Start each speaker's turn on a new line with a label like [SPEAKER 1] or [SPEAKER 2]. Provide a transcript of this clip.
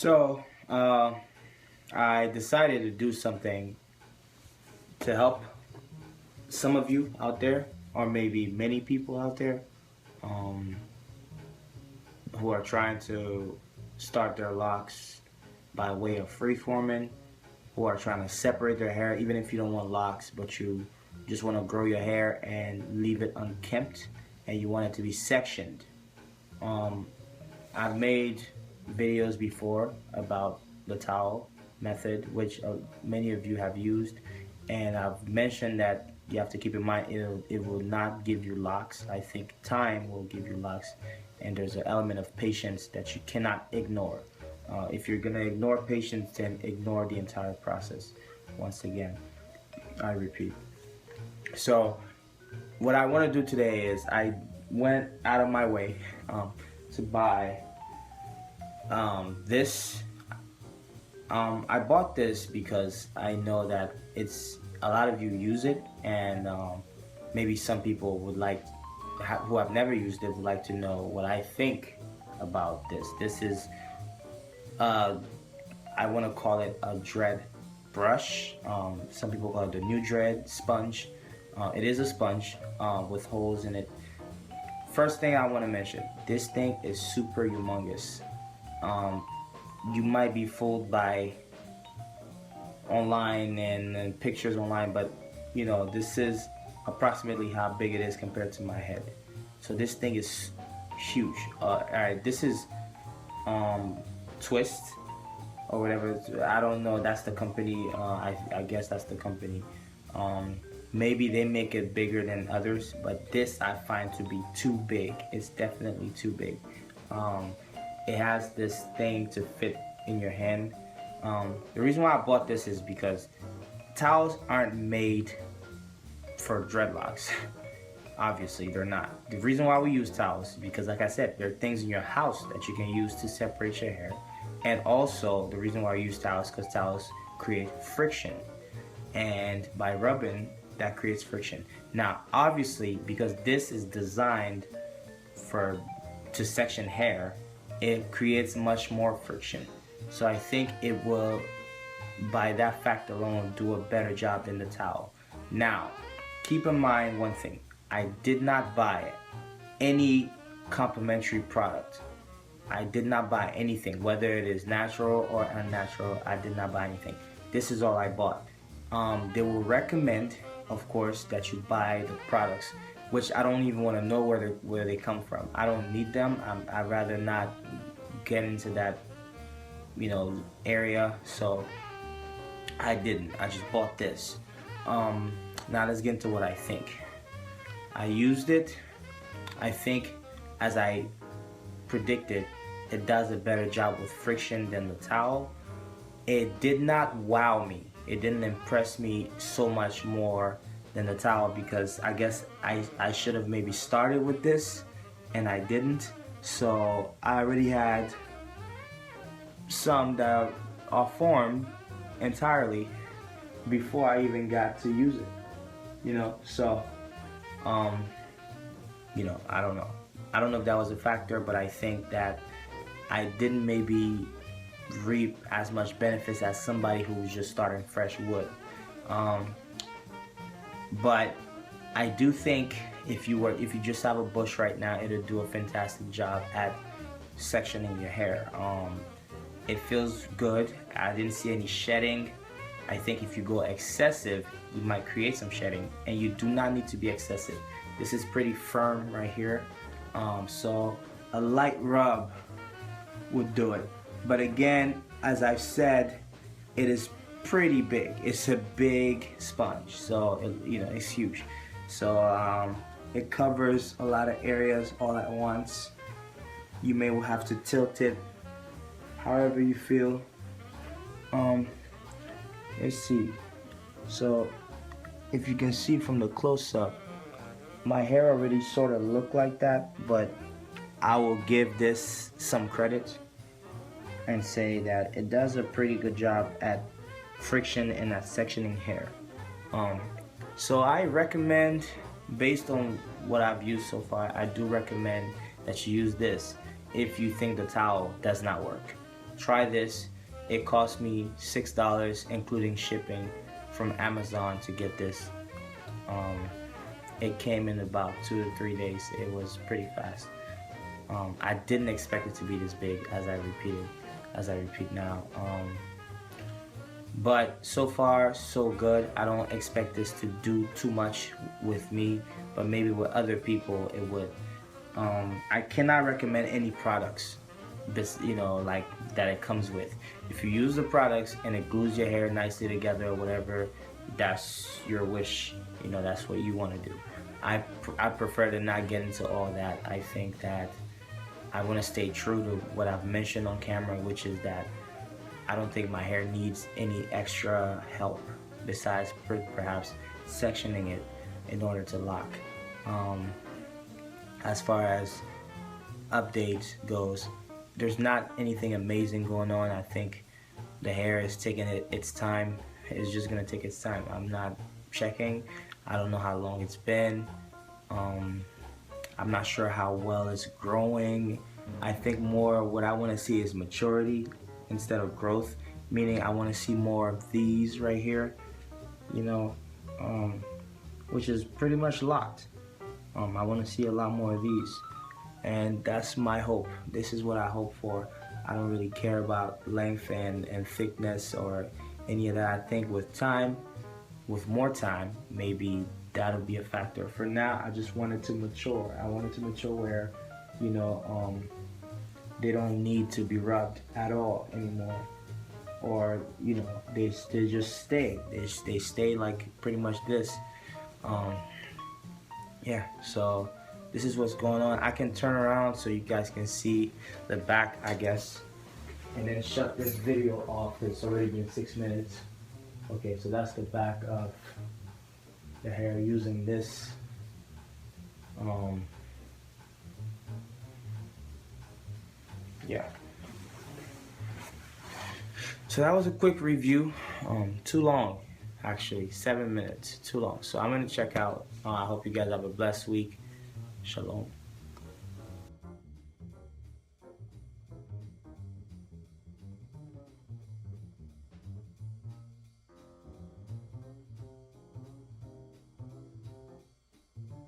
[SPEAKER 1] So, I decided to do something to help some of you out there, or maybe many people out there, um, who are trying to start their locks by way of freeforming, who are trying to separate their hair, even if you don't want locks, but you just want to grow your hair and leave it unkempt, and you want it to be sectioned. Um, I've made videos before about the towel method, which many of you have used, and I've mentioned that you have to keep in mind it will not give you locks. I think time will give you locks, and there's an element of patience that you cannot ignore. If you're gonna ignore patience, then ignore the entire process. Once again, I repeat. So, what I want to do today is I went out of my way to buy this. I bought this because I know that it's a lot of you use it, and maybe some people would like who have never used it would like to know what I think about this. This is I want to call it a dread brush. Some people call it the new dread sponge. It is a sponge with holes in it. First thing I want to mention, this thing is super humongous. You might be fooled by online and pictures online, but you know, this is approximately how big it is compared to my head. So this thing is huge. Alright, this is Twist or whatever. I don't know. That's the company. I guess that's the company. Maybe they make it bigger than others, but this I find to be too big. It's definitely too big. It has this thing to fit in your hand. The reason why I bought this is because towels aren't made for dreadlocks. Obviously, they're not. The reason why we use towels is because, like I said, there are things in your house that you can use to separate your hair. And also, the reason why I use towels is because towels create friction. And by rubbing, that creates friction. Now, obviously, because this is designed to section hair, it creates much more friction. So I think it will, by that fact alone, do a better job than the towel. Now, keep in mind one thing. I did not buy any complimentary product. I did not buy anything, whether it is natural or unnatural. I did not buy anything. This is all I bought. They will recommend, of course, that you buy the products, which I don't even want to know where they come from. I don't need them. I'd rather not get into that, area. So I didn't. I just bought this. Now let's get into what I think. I used it. I think, as I predicted, it does a better job with friction than the towel. It did not wow me. It didn't impress me so much more than the towel, because I guess I should have maybe started with this and I didn't. So I already had some that are formed entirely before I even got to use it. So I don't know. I don't know if that was a factor, but I think that I didn't maybe reap as much benefits as somebody who was just starting fresh would. But I do think if you just have a bush right now, it'll do a fantastic job at sectioning your hair. It feels good. I didn't see any shedding. I think if you go excessive, you might create some shedding, and you do not need to be excessive. This is pretty firm right here. So a light rub would do it. But again, as I've said, it is pretty big. It's a big sponge, so it's huge. So it covers a lot of areas all at once. You may have to tilt it however you feel. Let's see. So if you can see from the close-up, my hair already sort of looked like that, but I will give this some credit and say that it does a pretty good job at friction and at sectioning hair. So I recommend, based on what I've used so far, I do recommend that you use this if you think the towel does not work. try this. It cost me $6 including shipping from Amazon to get this. It came in about 2 to 3 days. It was pretty fast. I didn't expect it to be this big, as I repeat now. But so far so good. I don't expect this to do too much with me, but maybe with other people it would. I cannot recommend any products, this, like that it comes with. If you use the products and it glues your hair nicely together or whatever, that's your wish. That's what you want to do. I prefer to not get into all that. I think that I want to stay true to what I've mentioned on camera, which is that I don't think my hair needs any extra help besides perhaps sectioning it in order to lock. As far as updates goes, there's not anything amazing going on. I think the hair is taking its time. It's just gonna take its time. I'm not checking. I don't know how long it's been. I'm not sure how well it's growing. I think more what I want to see is maturity instead of growth, meaning I want to see more of these right here, which is pretty much locked. I want to see a lot more of these, and that's my hope. This is what I hope for. I don't really care about length and thickness or any of that. I think with time, with more time, maybe that'll be a factor. For now, I just wanted to mature. I wanted to mature where, they don't need to be rubbed at all anymore, or they just stay. They stay like pretty much this. Yeah. So this is what's going on. I can turn around so you guys can see the back, I guess, and then shut this video off. It's already been 6 minutes. Okay, so that's the back of the hair using this. Yeah. So that was a quick review. Too long, actually, 7 minutes, too long. So I'm gonna check out. I hope you guys have a blessed week. Shalom.